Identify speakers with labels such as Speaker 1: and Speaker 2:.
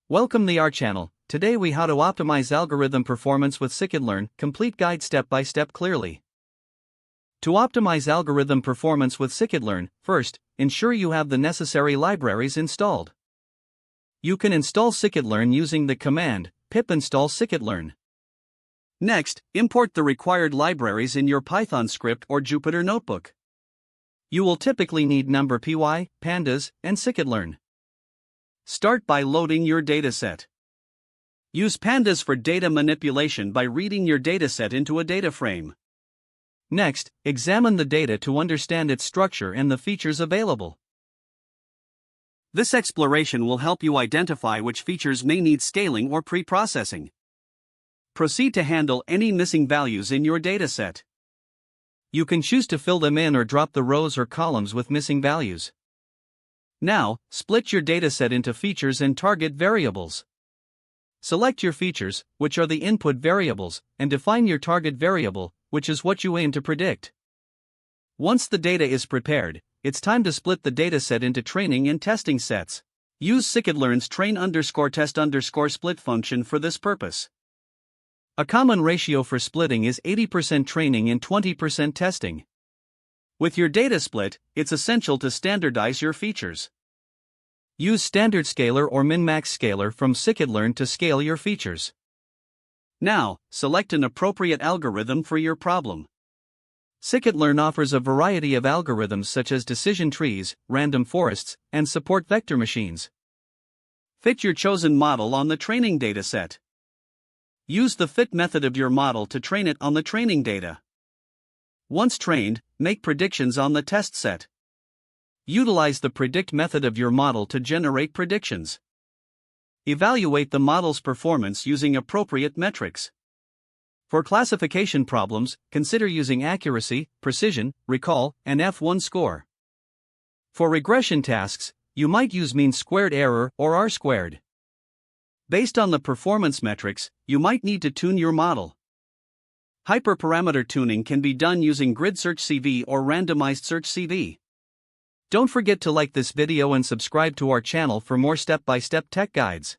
Speaker 1: Welcome to our channel. Today we how to optimize algorithm performance with Scikit-learn, complete guide step by step clearly. To optimize algorithm performance with Scikit-learn, first, ensure you have the necessary libraries installed. You can install Scikit-learn using the command pip install Scikit-learn. Next, import the required libraries in your Python script or Jupyter notebook. You will typically need NumPy, Pandas, and Scikit-learn. Start by loading your dataset. Use Pandas for data manipulation by reading your dataset into a data frame. Next, examine the data to understand its structure and the features available. This exploration will help you identify which features may need scaling or pre-processing. Proceed to handle any missing values in your dataset. You can choose to fill them in or drop the rows or columns with missing values. Now, split your dataset into features and target variables. Select your features, which are the input variables, and define your target variable, which is what you aim to predict. Once the data is prepared, it's time to split the dataset into training and testing sets. Use Scikit-learn's train_test_split function for this purpose. A common ratio for splitting is 80% training and 20% testing. With your data split, it's essential to standardize your features. Use standard scaler or min-max scaler from Scikit-learn to scale your features. Now, select an appropriate algorithm for your problem. Scikit-learn offers a variety of algorithms such as decision trees, random forests, and support vector machines. Fit your chosen model on the training dataset. Use the fit method of your model to train it on the training data. Once trained, make predictions on the test set. Utilize the predict method of your model to generate predictions. Evaluate the model's performance using appropriate metrics. For classification problems, consider using accuracy, precision, recall, and F1 score. For regression tasks, you might use mean squared error or R-squared. Based on the performance metrics, you might need to tune your model. Hyperparameter tuning can be done using grid search CV or randomized search CV. Don't forget to like this video and subscribe to our channel for more step-by-step tech guides.